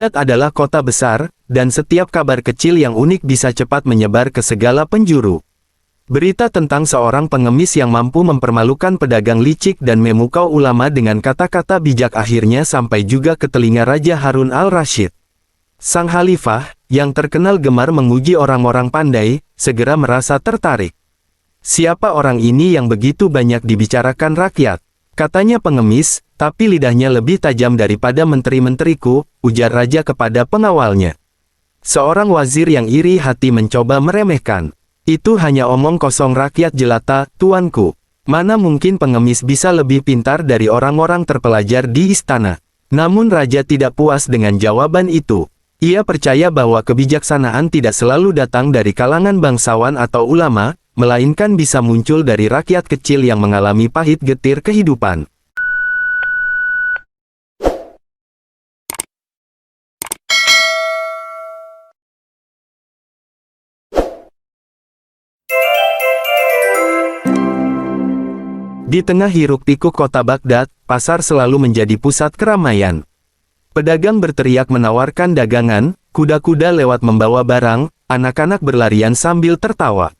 Baghdad adalah kota besar, dan setiap kabar kecil yang unik bisa cepat menyebar ke segala penjuru. Berita tentang seorang pengemis yang mampu mempermalukan pedagang licik dan memukau ulama dengan kata-kata bijak akhirnya sampai juga ke telinga Raja Harun al-Rasyid. Sang Khalifah, yang terkenal gemar menguji orang-orang pandai, segera merasa tertarik. Siapa orang ini yang begitu banyak dibicarakan rakyat? Katanya pengemis, tapi lidahnya lebih tajam daripada menteri-menteriku, ujar raja kepada pengawalnya. Seorang wazir yang iri hati mencoba meremehkan. Itu hanya omong kosong rakyat jelata, tuanku. Mana mungkin pengemis bisa lebih pintar dari orang-orang terpelajar di istana. Namun raja tidak puas dengan jawaban itu. Ia percaya bahwa kebijaksanaan tidak selalu datang dari kalangan bangsawan atau ulama, melainkan bisa muncul dari rakyat kecil yang mengalami pahit getir kehidupan. Di tengah hiruk-pikuk kota Baghdad, pasar selalu menjadi pusat keramaian. Pedagang berteriak menawarkan dagangan, kuda-kuda lewat membawa barang, anak-anak berlarian sambil tertawa.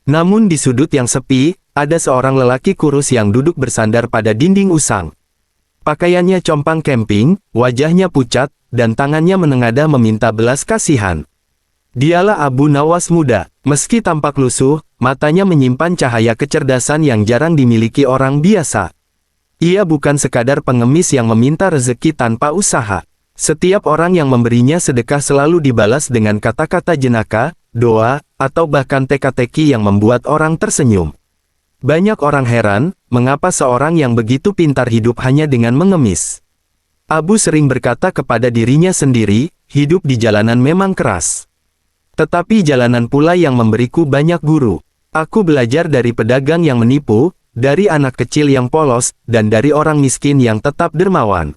Namun di sudut yang sepi, ada seorang lelaki kurus yang duduk bersandar pada dinding usang. Pakaiannya compang camping, wajahnya pucat, dan tangannya menengadah meminta belas kasihan. Dialah Abu Nawas muda, meski tampak lusuh, matanya menyimpan cahaya kecerdasan yang jarang dimiliki orang biasa. Ia bukan sekadar pengemis yang meminta rezeki tanpa usaha. Setiap orang yang memberinya sedekah selalu dibalas dengan kata-kata jenaka, doa, atau bahkan teka-teki yang membuat orang tersenyum. Banyak orang heran, mengapa seorang yang begitu pintar hidup hanya dengan mengemis. Abu sering berkata kepada dirinya sendiri, hidup di jalanan memang keras. Tetapi jalanan pula yang memberiku banyak guru. Aku belajar dari pedagang yang menipu, dari anak kecil yang polos, dan dari orang miskin yang tetap dermawan.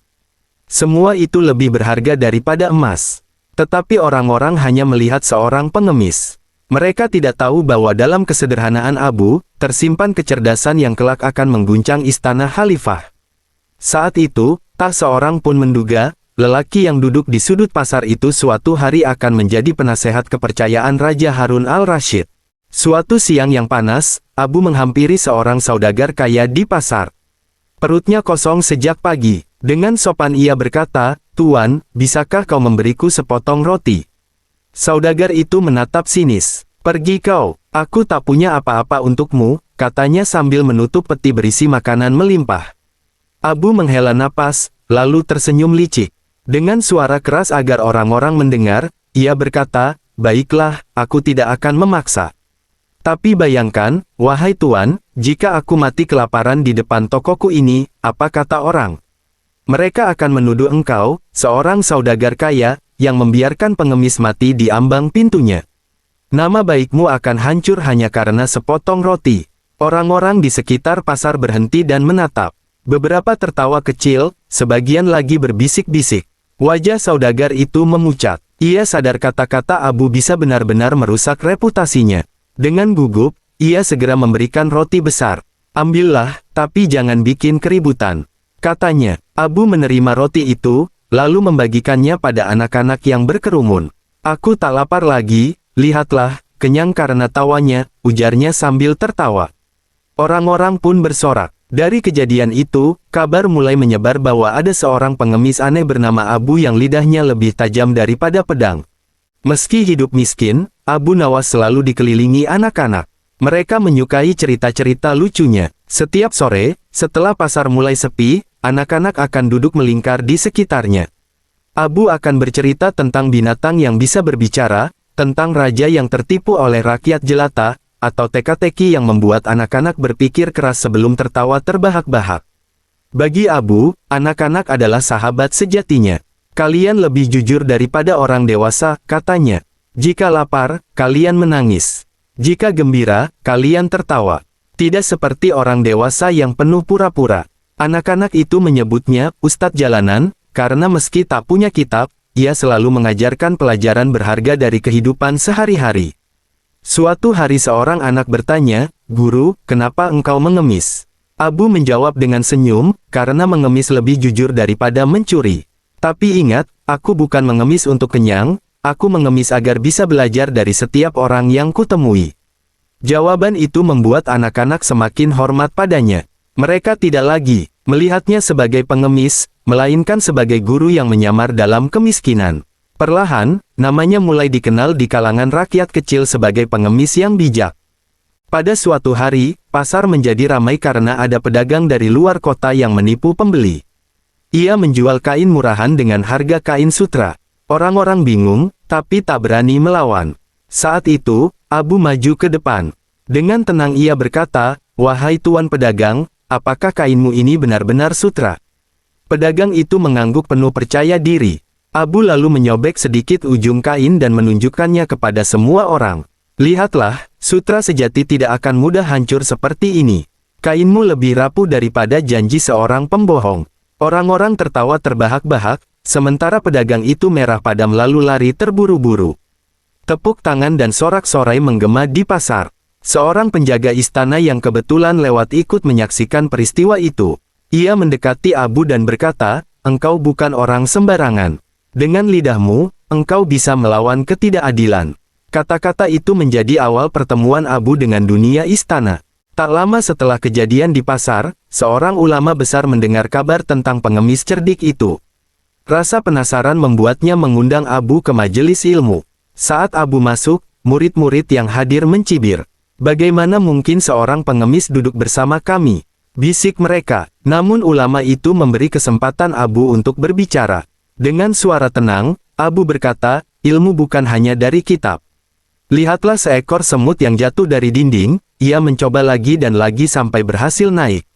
Semua itu lebih berharga daripada emas. Tetapi orang-orang hanya melihat seorang pengemis. Mereka tidak tahu bahwa dalam kesederhanaan Abu, tersimpan kecerdasan yang kelak akan mengguncang istana khalifah. Saat itu, tak seorang pun menduga, lelaki yang duduk di sudut pasar itu suatu hari akan menjadi penasehat kepercayaan Raja Harun al-Rasyid. Suatu siang yang panas, Abu menghampiri seorang saudagar kaya di pasar. Perutnya kosong sejak pagi. Dengan sopan ia berkata, "Tuan, bisakah kau memberiku sepotong roti?" Saudagar itu menatap sinis. "Pergi kau, aku tak punya apa-apa untukmu," katanya sambil menutup peti berisi makanan melimpah. Abu menghela napas, lalu tersenyum licik. Dengan suara keras agar orang-orang mendengar, ia berkata, "Baiklah, aku tidak akan memaksa. Tapi bayangkan, wahai tuan, jika aku mati kelaparan di depan tokoku ini, apa kata orang? Mereka akan menuduh engkau, seorang saudagar kaya, yang membiarkan pengemis mati di ambang pintunya. Nama baikmu akan hancur hanya karena sepotong roti." Orang-orang di sekitar pasar berhenti dan menatap. Beberapa tertawa kecil, sebagian lagi berbisik-bisik. Wajah saudagar itu memucat. Ia sadar kata-kata Abu bisa benar-benar merusak reputasinya. Dengan gugup, ia segera memberikan roti besar. "Ambillah, tapi jangan bikin keributan," katanya. Abu menerima roti itu, lalu membagikannya pada anak-anak yang berkerumun. "Aku tak lapar lagi, lihatlah, kenyang karena tawanya," ujarnya sambil tertawa. Orang-orang pun bersorak. Dari kejadian itu, kabar mulai menyebar bahwa ada seorang pengemis aneh bernama Abu yang lidahnya lebih tajam daripada pedang. Meski hidup miskin, Abu Nawas selalu dikelilingi anak-anak. Mereka menyukai cerita-cerita lucunya. Setiap sore, setelah pasar mulai sepi, anak-anak akan duduk melingkar di sekitarnya. Abu akan bercerita tentang binatang yang bisa berbicara, tentang raja yang tertipu oleh rakyat jelata, atau teka-teki yang membuat anak-anak berpikir keras sebelum tertawa terbahak-bahak. Bagi Abu, anak-anak adalah sahabat sejatinya. "Kalian lebih jujur daripada orang dewasa," katanya. "Jika lapar, kalian menangis. Jika gembira, kalian tertawa. Tidak seperti orang dewasa yang penuh pura-pura." Anak-anak itu menyebutnya Ustadz Jalanan, karena meski tak punya kitab, ia selalu mengajarkan pelajaran berharga dari kehidupan sehari-hari. Suatu hari seorang anak bertanya, "Guru, kenapa engkau mengemis?" Abu menjawab dengan senyum, "Karena mengemis lebih jujur daripada mencuri. Tapi ingat, Aku bukan mengemis untuk kenyang, aku mengemis agar bisa belajar dari setiap orang yang kutemui. Jawaban itu membuat anak-anak semakin hormat padanya. Mereka tidak lagi melihatnya sebagai pengemis, melainkan sebagai guru yang menyamar dalam kemiskinan. Perlahan, namanya mulai dikenal di kalangan rakyat kecil sebagai pengemis yang bijak. Pada suatu hari, pasar menjadi ramai karena ada pedagang dari luar kota yang menipu pembeli. Ia menjual kain murahan dengan harga kain sutra. Orang-orang bingung, tapi tak berani melawan. Saat itu, Abu maju ke depan. Dengan tenang ia berkata, "Wahai tuan pedagang, apakah kainmu ini benar-benar sutra?" Pedagang itu mengangguk penuh percaya diri. Abu lalu menyobek sedikit ujung kain dan menunjukkannya kepada semua orang. "Lihatlah, sutra sejati tidak akan mudah hancur seperti ini. Kainmu lebih rapuh daripada janji seorang pembohong." Orang-orang tertawa terbahak-bahak, sementara pedagang itu merah padam lalu lari terburu-buru. Tepuk tangan dan sorak-sorai menggema di pasar. Seorang penjaga istana yang kebetulan lewat ikut menyaksikan peristiwa itu. Ia mendekati Abu dan berkata, "Engkau bukan orang sembarangan. Dengan lidahmu, engkau bisa melawan ketidakadilan." Kata-kata itu menjadi awal pertemuan Abu dengan dunia istana. Tak lama setelah kejadian di pasar, seorang ulama besar mendengar kabar tentang pengemis cerdik itu. Rasa penasaran membuatnya mengundang Abu ke majelis ilmu. Saat Abu masuk, murid-murid yang hadir mencibir. "Bagaimana mungkin seorang pengemis duduk bersama kami?" bisik mereka. Namun ulama itu memberi kesempatan Abu untuk berbicara. Dengan suara tenang, Abu berkata, "Ilmu bukan hanya dari kitab. Lihatlah seekor semut yang jatuh dari dinding, ia mencoba lagi dan lagi sampai berhasil naik.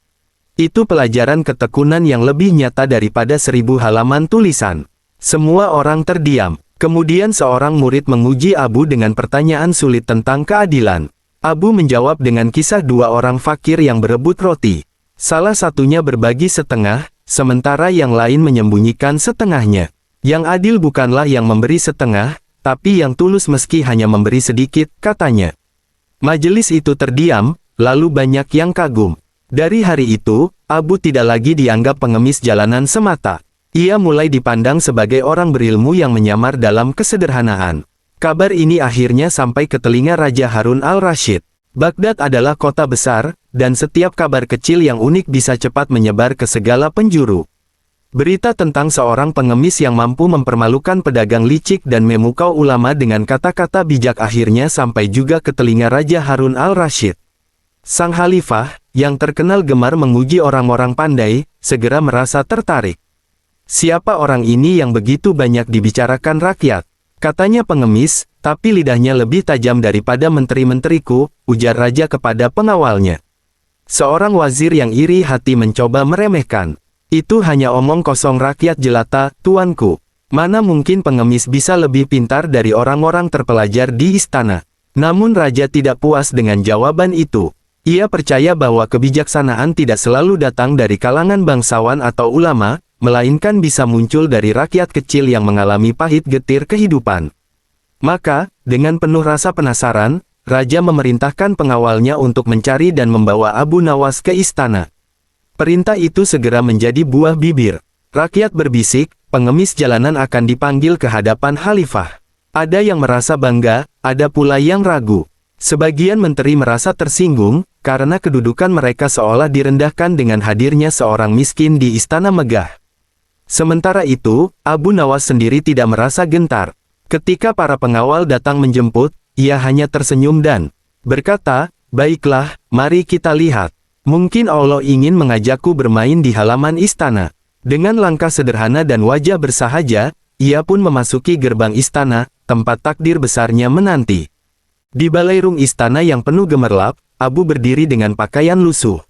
Itu pelajaran ketekunan yang lebih nyata daripada 1000 halaman tulisan." Semua orang terdiam. Kemudian seorang murid menguji Abu dengan pertanyaan sulit tentang keadilan. Abu menjawab dengan kisah dua orang fakir yang berebut roti. Salah satunya berbagi setengah, sementara yang lain menyembunyikan setengahnya. Yang adil bukanlah yang memberi setengah, tapi yang tulus meski hanya memberi sedikit, katanya. Majelis itu terdiam, lalu banyak yang kagum. Dari hari itu, Abu tidak lagi dianggap pengemis jalanan semata. Ia mulai dipandang sebagai orang berilmu yang menyamar dalam kesederhanaan. Kabar ini akhirnya sampai ke telinga Raja Harun al-Rasyid. Baghdad adalah kota besar, dan setiap kabar kecil yang unik bisa cepat menyebar ke segala penjuru. Berita tentang seorang pengemis yang mampu mempermalukan pedagang licik dan memukau ulama dengan kata-kata bijak akhirnya sampai juga ke telinga Raja Harun al-Rasyid. Sang Khalifah, yang terkenal gemar menguji orang-orang pandai, segera merasa tertarik. "Siapa orang ini yang begitu banyak dibicarakan rakyat?" Katanya pengemis, tapi lidahnya lebih tajam daripada menteri-menteriku, ujar raja kepada pengawalnya. Seorang wazir yang iri hati mencoba meremehkan. "Itu hanya omong kosong rakyat jelata, tuanku. Mana mungkin pengemis bisa lebih pintar dari orang-orang terpelajar di istana." Namun raja tidak puas dengan jawaban itu. Ia percaya bahwa kebijaksanaan tidak selalu datang dari kalangan bangsawan atau ulama, melainkan bisa muncul dari rakyat kecil yang mengalami pahit getir kehidupan. Maka, dengan penuh rasa penasaran, raja memerintahkan pengawalnya untuk mencari dan membawa Abu Nawas ke istana. Perintah itu segera menjadi buah bibir. Rakyat berbisik, pengemis jalanan akan dipanggil ke hadapan Khalifah. Ada yang merasa bangga, ada pula yang ragu. Sebagian menteri merasa tersinggung, karena kedudukan mereka seolah direndahkan dengan hadirnya seorang miskin di istana megah. Sementara itu, Abu Nawas sendiri tidak merasa gentar. Ketika para pengawal datang menjemput, ia hanya tersenyum dan berkata, "Baiklah, mari kita lihat. Mungkin Allah ingin mengajakku bermain di halaman istana." Dengan langkah sederhana dan wajah bersahaja, ia pun memasuki gerbang istana, tempat takdir besarnya menanti. Di balairung istana yang penuh gemerlap, Abu berdiri dengan pakaian lusuh.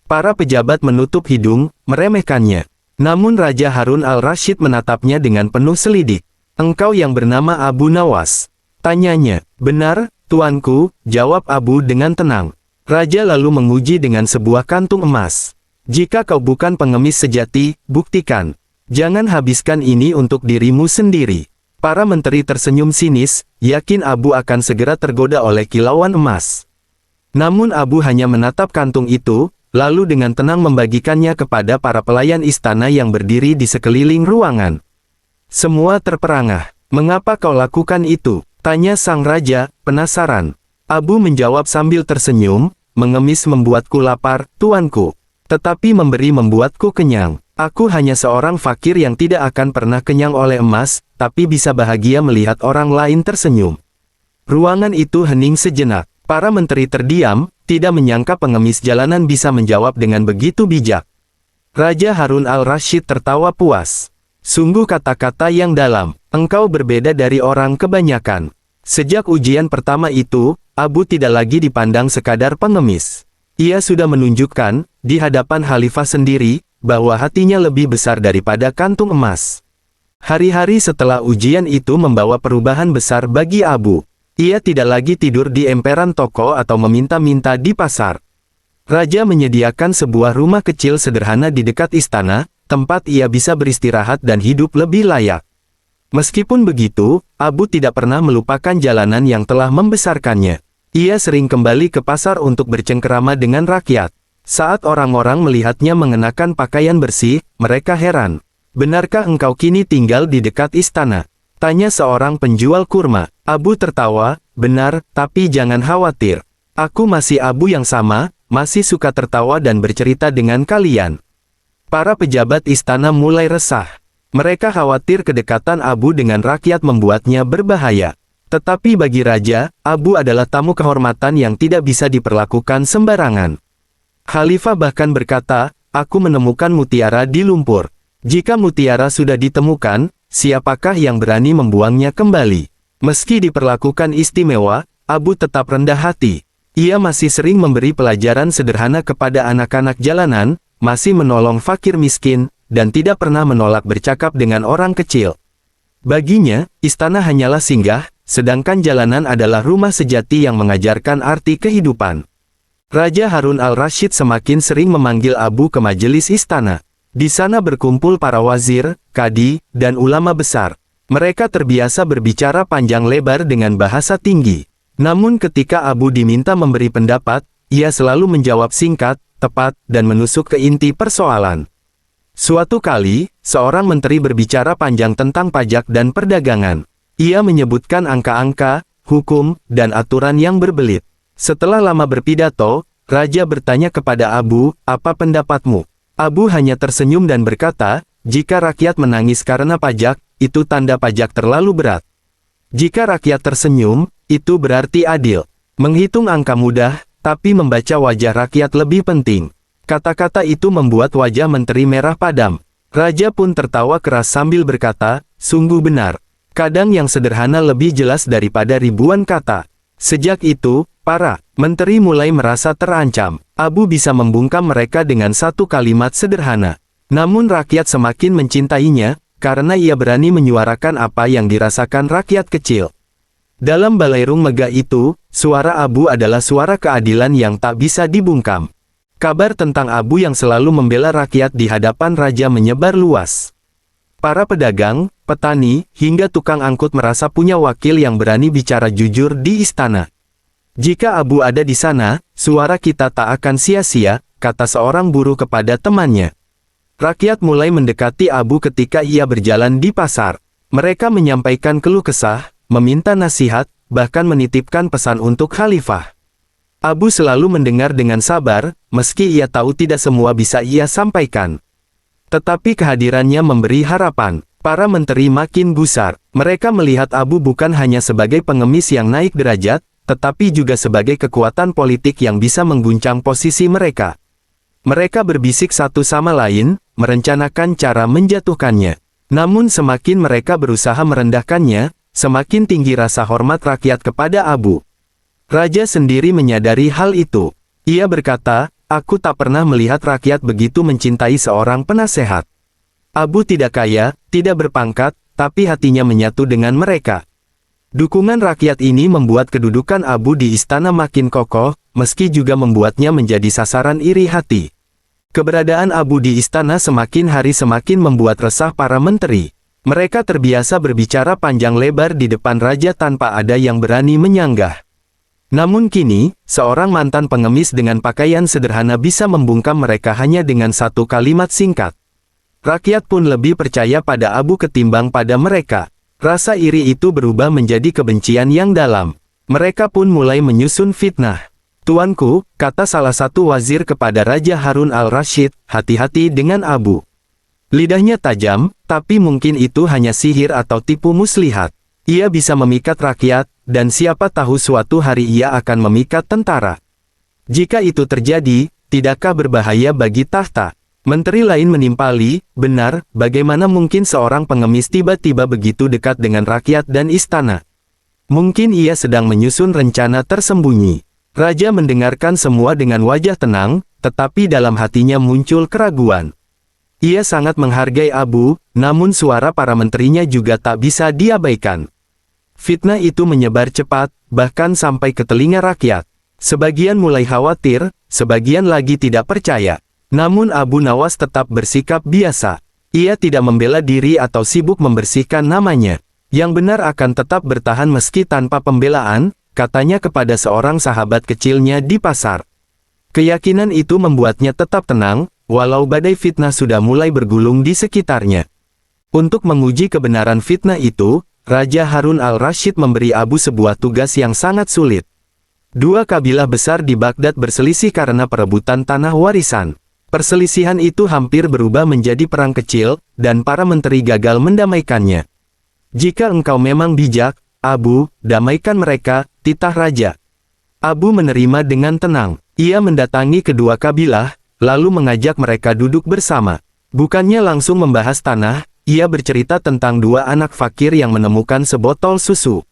Para pejabat menutup hidung, meremehkannya. Namun Raja Harun al-Rasyid menatapnya dengan penuh selidik. "Engkau yang bernama Abu Nawas?" tanyanya. "Benar, tuanku," jawab Abu dengan tenang. Raja lalu menguji dengan sebuah kantung emas. "Jika kau bukan pengemis sejati, buktikan. Jangan habiskan ini untuk dirimu sendiri." Para menteri tersenyum sinis, yakin Abu akan segera tergoda oleh kilauan emas. Namun Abu hanya menatap kantung itu, lalu dengan tenang membagikannya kepada para pelayan istana yang berdiri di sekeliling ruangan. Semua terperangah. "Mengapa kau lakukan itu?" tanya sang raja, penasaran. Abu menjawab sambil tersenyum, "Mengemis membuatku lapar, tuanku. Tetapi memberi membuatku kenyang. Aku hanya seorang fakir yang tidak akan pernah kenyang oleh emas, tapi bisa bahagia melihat orang lain tersenyum." Ruangan itu hening sejenak. Para menteri terdiam, tidak menyangka pengemis jalanan bisa menjawab dengan begitu bijak. Raja Harun al-Rashid tertawa puas. "Sungguh kata-kata yang dalam. Engkau berbeda dari orang kebanyakan." Sejak ujian pertama itu, Abu tidak lagi dipandang sekadar pengemis. Ia sudah menunjukkan, di hadapan khalifah sendiri, bahwa hatinya lebih besar daripada kantung emas. Hari-hari setelah ujian itu membawa perubahan besar bagi Abu. Ia tidak lagi tidur di emperan toko atau meminta-minta di pasar. Raja menyediakan sebuah rumah kecil sederhana di dekat istana, tempat ia bisa beristirahat dan hidup lebih layak. Meskipun begitu, Abu tidak pernah melupakan jalanan yang telah membesarkannya. Ia sering kembali ke pasar untuk bercengkerama dengan rakyat. Saat orang-orang melihatnya mengenakan pakaian bersih, mereka heran. "Benarkah engkau kini tinggal di dekat istana?" tanya seorang penjual kurma. Abu tertawa, "Benar, tapi jangan khawatir. Aku masih Abu yang sama, masih suka tertawa dan bercerita dengan kalian." Para pejabat istana mulai resah. Mereka khawatir kedekatan Abu dengan rakyat membuatnya berbahaya. Tetapi bagi raja, Abu adalah tamu kehormatan yang tidak bisa diperlakukan sembarangan. Khalifah bahkan berkata, "Aku menemukan mutiara di lumpur. Jika mutiara sudah ditemukan, siapakah yang berani membuangnya kembali?" Meski diperlakukan istimewa, Abu tetap rendah hati. Ia masih sering memberi pelajaran sederhana kepada anak-anak jalanan, masih menolong fakir miskin, dan tidak pernah menolak bercakap dengan orang kecil. Baginya, istana hanyalah singgah, sedangkan jalanan adalah rumah sejati yang mengajarkan arti kehidupan. Raja Harun al-Rashid semakin sering memanggil Abu ke majelis istana. Di sana berkumpul para wazir, kadi, dan ulama besar. Mereka terbiasa berbicara panjang lebar dengan bahasa tinggi. Namun ketika Abu diminta memberi pendapat, ia selalu menjawab singkat, tepat, dan menusuk ke inti persoalan. Suatu kali, seorang menteri berbicara panjang tentang pajak dan perdagangan. Ia menyebutkan angka-angka, hukum, dan aturan yang berbelit. Setelah lama berpidato, raja bertanya kepada Abu, "Apa pendapatmu?" Abu hanya tersenyum dan berkata, "Jika rakyat menangis karena pajak, itu tanda pajak terlalu berat. Jika rakyat tersenyum, itu berarti adil. Menghitung angka mudah, tapi membaca wajah rakyat lebih penting." Kata-kata itu membuat wajah menteri merah padam. Raja pun tertawa keras sambil berkata, "Sungguh benar. Kadang yang sederhana lebih jelas daripada ribuan kata." Sejak itu, para menteri mulai merasa terancam. Abu bisa membungkam mereka dengan satu kalimat sederhana. Namun rakyat semakin mencintainya, karena ia berani menyuarakan apa yang dirasakan rakyat kecil. Dalam balairung megah itu, suara Abu adalah suara keadilan yang tak bisa dibungkam. Kabar tentang Abu yang selalu membela rakyat di hadapan raja menyebar luas. Para pedagang, petani, hingga tukang angkut merasa punya wakil yang berani bicara jujur di istana. "Jika Abu ada di sana, suara kita tak akan sia-sia," kata seorang buruh kepada temannya. Rakyat mulai mendekati Abu ketika ia berjalan di pasar. Mereka menyampaikan keluh kesah, meminta nasihat, bahkan menitipkan pesan untuk khalifah. Abu selalu mendengar dengan sabar, meski ia tahu tidak semua bisa ia sampaikan. Tetapi kehadirannya memberi harapan. Para menteri makin gusar. Mereka melihat Abu bukan hanya sebagai pengemis yang naik derajat, tetapi juga sebagai kekuatan politik yang bisa mengguncang posisi mereka. Mereka berbisik satu sama lain, merencanakan cara menjatuhkannya. Namun semakin mereka berusaha merendahkannya, semakin tinggi rasa hormat rakyat kepada Abu. Raja sendiri menyadari hal itu. Ia berkata, "Aku tak pernah melihat rakyat begitu mencintai seorang penasehat." Abu tidak kaya, tidak berpangkat, tapi hatinya menyatu dengan mereka. Dukungan rakyat ini membuat kedudukan Abu di istana makin kokoh, meski juga membuatnya menjadi sasaran iri hati. Keberadaan Abu di istana semakin hari semakin membuat resah para menteri. Mereka terbiasa berbicara panjang lebar di depan raja tanpa ada yang berani menyanggah. Namun kini, seorang mantan pengemis dengan pakaian sederhana bisa membungkam mereka hanya dengan satu kalimat singkat. Rakyat pun lebih percaya pada Abu ketimbang pada mereka. Rasa iri itu berubah menjadi kebencian yang dalam. Mereka pun mulai menyusun fitnah. "Tuanku," kata salah satu wazir kepada Raja Harun al-Rasyid, "hati-hati dengan Abu. Lidahnya tajam, tapi mungkin itu hanya sihir atau tipu muslihat. Ia bisa memikat rakyat, dan siapa tahu suatu hari ia akan memikat tentara. Jika itu terjadi, tidakkah berbahaya bagi tahta?" Menteri lain menimpali, "Benar, bagaimana mungkin seorang pengemis tiba-tiba begitu dekat dengan rakyat dan istana? Mungkin ia sedang menyusun rencana tersembunyi." Raja mendengarkan semua dengan wajah tenang, tetapi dalam hatinya muncul keraguan. Ia sangat menghargai Abu, namun suara para menterinya juga tak bisa diabaikan. Fitnah itu menyebar cepat, bahkan sampai ke telinga rakyat. Sebagian mulai khawatir, sebagian lagi tidak percaya. Namun Abu Nawas tetap bersikap biasa. Ia tidak membela diri atau sibuk membersihkan namanya. Yang benar akan tetap bertahan meski tanpa pembelaan, katanya kepada seorang sahabat kecilnya di pasar. Keyakinan itu membuatnya tetap tenang, walau badai fitnah sudah mulai bergulung di sekitarnya. Untuk menguji kebenaran fitnah itu, Raja Harun al-Rasyid memberi Abu sebuah tugas yang sangat sulit. Dua kabilah besar di Baghdad berselisih karena perebutan tanah warisan. Perselisihan itu hampir berubah menjadi perang kecil, dan para menteri gagal mendamaikannya. "Jika engkau memang bijak, Abu, damaikan mereka," titah raja. Abu menerima dengan tenang. Ia mendatangi kedua kabilah, lalu mengajak mereka duduk bersama. Bukannya langsung membahas tanah, ia bercerita tentang dua anak fakir yang menemukan sebotol susu.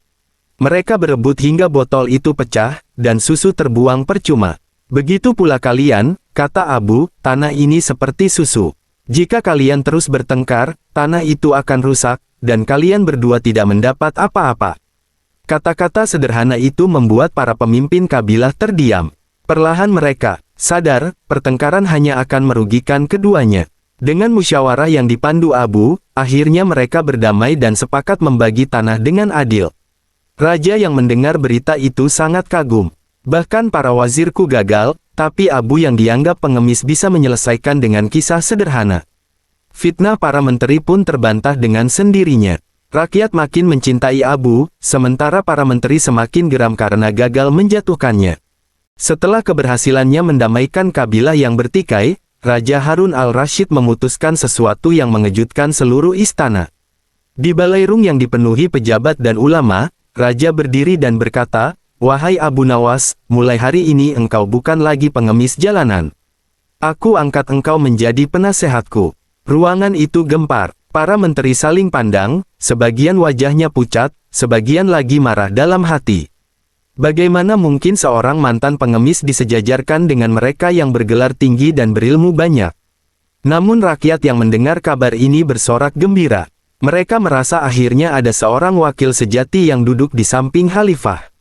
Mereka berebut hingga botol itu pecah, dan susu terbuang percuma. "Begitu pula kalian," kata Abu, "tanah ini seperti susu. Jika kalian terus bertengkar, tanah itu akan rusak, dan kalian berdua tidak mendapat apa-apa." Kata-kata sederhana itu membuat para pemimpin kabilah terdiam. Perlahan mereka sadar, pertengkaran hanya akan merugikan keduanya. Dengan musyawarah yang dipandu Abu, akhirnya mereka berdamai dan sepakat membagi tanah dengan adil. Raja yang mendengar berita itu sangat kagum. Bahkan para wazirku gagal, tapi Abu yang dianggap pengemis bisa menyelesaikan dengan kisah sederhana. Fitnah para menteri pun terbantah dengan sendirinya. Rakyat makin mencintai Abu, sementara para menteri semakin geram karena gagal menjatuhkannya. Setelah keberhasilannya mendamaikan kabilah yang bertikai, Raja Harun al-Rasyid memutuskan sesuatu yang mengejutkan seluruh istana. Di balairung yang dipenuhi pejabat dan ulama, Raja berdiri dan berkata, "Wahai Abu Nawas, mulai hari ini engkau bukan lagi pengemis jalanan. Aku angkat engkau menjadi penasehatku." Ruangan itu gempar. Para menteri saling pandang, sebagian wajahnya pucat, sebagian lagi marah dalam hati. Bagaimana mungkin seorang mantan pengemis disejajarkan dengan mereka yang bergelar tinggi dan berilmu banyak? Namun rakyat yang mendengar kabar ini bersorak gembira. Mereka merasa akhirnya ada seorang wakil sejati yang duduk di samping khalifah.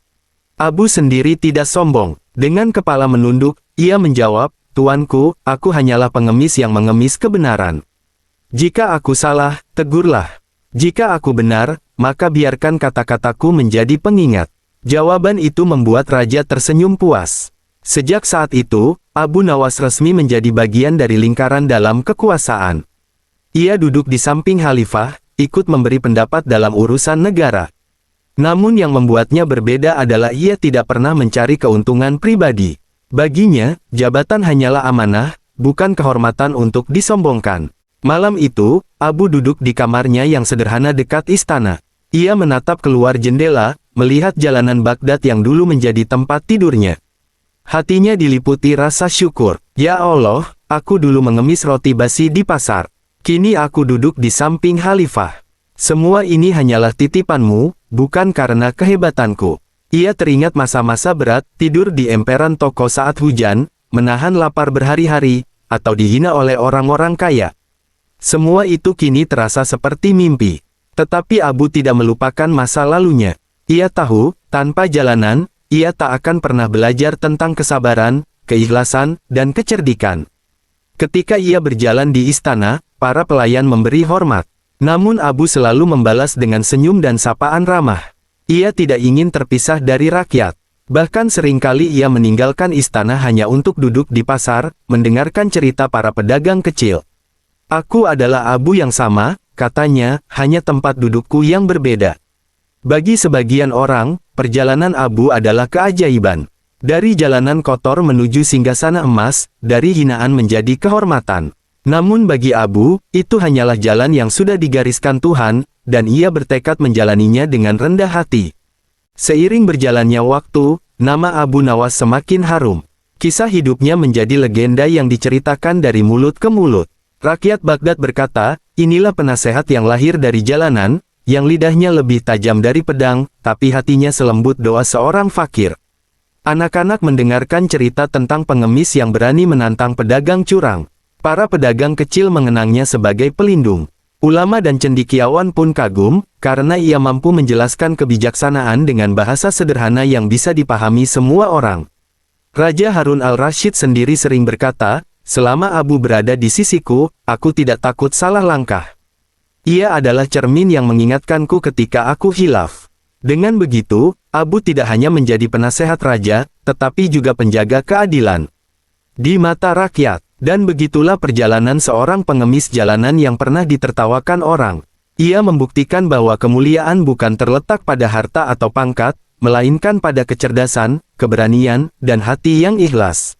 Abu sendiri tidak sombong. Dengan kepala menunduk, ia menjawab, "Tuanku, aku hanyalah pengemis yang mengemis kebenaran. Jika aku salah, tegurlah. Jika aku benar, maka biarkan kata-kataku menjadi pengingat." Jawaban itu membuat raja tersenyum puas. Sejak saat itu, Abu Nawas resmi menjadi bagian dari lingkaran dalam kekuasaan. Ia duduk di samping khalifah, ikut memberi pendapat dalam urusan negara. Namun yang membuatnya berbeda adalah ia tidak pernah mencari keuntungan pribadi. Baginya, jabatan hanyalah amanah, bukan kehormatan untuk disombongkan. Malam itu, Abu duduk di kamarnya yang sederhana dekat istana. Ia menatap keluar jendela, melihat jalanan Baghdad yang dulu menjadi tempat tidurnya. Hatinya diliputi rasa syukur. "Ya Allah, aku dulu mengemis roti basi di pasar. Kini aku duduk di samping khalifah. Semua ini hanyalah titipanmu, bukan karena kehebatanku." Ia teringat masa-masa berat, tidur di emperan toko saat hujan, menahan lapar berhari-hari, atau dihina oleh orang-orang kaya. Semua itu kini terasa seperti mimpi. Tetapi Abu tidak melupakan masa lalunya. Ia tahu, tanpa jalanan, ia tak akan pernah belajar tentang kesabaran, keikhlasan, dan kecerdikan. Ketika ia berjalan di istana, para pelayan memberi hormat. Namun Abu selalu membalas dengan senyum dan sapaan ramah. Ia tidak ingin terpisah dari rakyat. Bahkan seringkali ia meninggalkan istana hanya untuk duduk di pasar, mendengarkan cerita para pedagang kecil. Aku adalah Abu yang sama, katanya, hanya tempat dudukku yang berbeda. Bagi sebagian orang, perjalanan Abu adalah keajaiban. Dari jalanan kotor menuju singgasana emas, dari hinaan menjadi kehormatan. Namun bagi Abu, itu hanyalah jalan yang sudah digariskan Tuhan, dan ia bertekad menjalaninya dengan rendah hati. Seiring berjalannya waktu, nama Abu Nawas semakin harum. Kisah hidupnya menjadi legenda yang diceritakan dari mulut ke mulut. Rakyat Baghdad berkata, inilah penasehat yang lahir dari jalanan, yang lidahnya lebih tajam dari pedang, tapi hatinya selembut doa seorang fakir. Anak-anak mendengarkan cerita tentang pengemis yang berani menantang pedagang curang. Para pedagang kecil mengenangnya sebagai pelindung. Ulama dan cendekiawan pun kagum, karena ia mampu menjelaskan kebijaksanaan dengan bahasa sederhana yang bisa dipahami semua orang. Raja Harun al-Rashid sendiri sering berkata, selama Abu berada di sisiku, aku tidak takut salah langkah. Ia adalah cermin yang mengingatkanku ketika aku khilaf. Dengan begitu, Abu tidak hanya menjadi penasehat raja, tetapi juga penjaga keadilan di mata rakyat. Dan begitulah perjalanan seorang pengemis jalanan yang pernah ditertawakan orang. Ia membuktikan bahwa kemuliaan bukan terletak pada harta atau pangkat, melainkan pada kecerdasan, keberanian, dan hati yang ikhlas.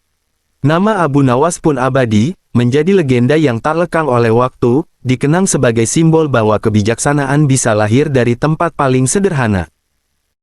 Nama Abu Nawas pun abadi, menjadi legenda yang tak lekang oleh waktu, dikenang sebagai simbol bahwa kebijaksanaan bisa lahir dari tempat paling sederhana.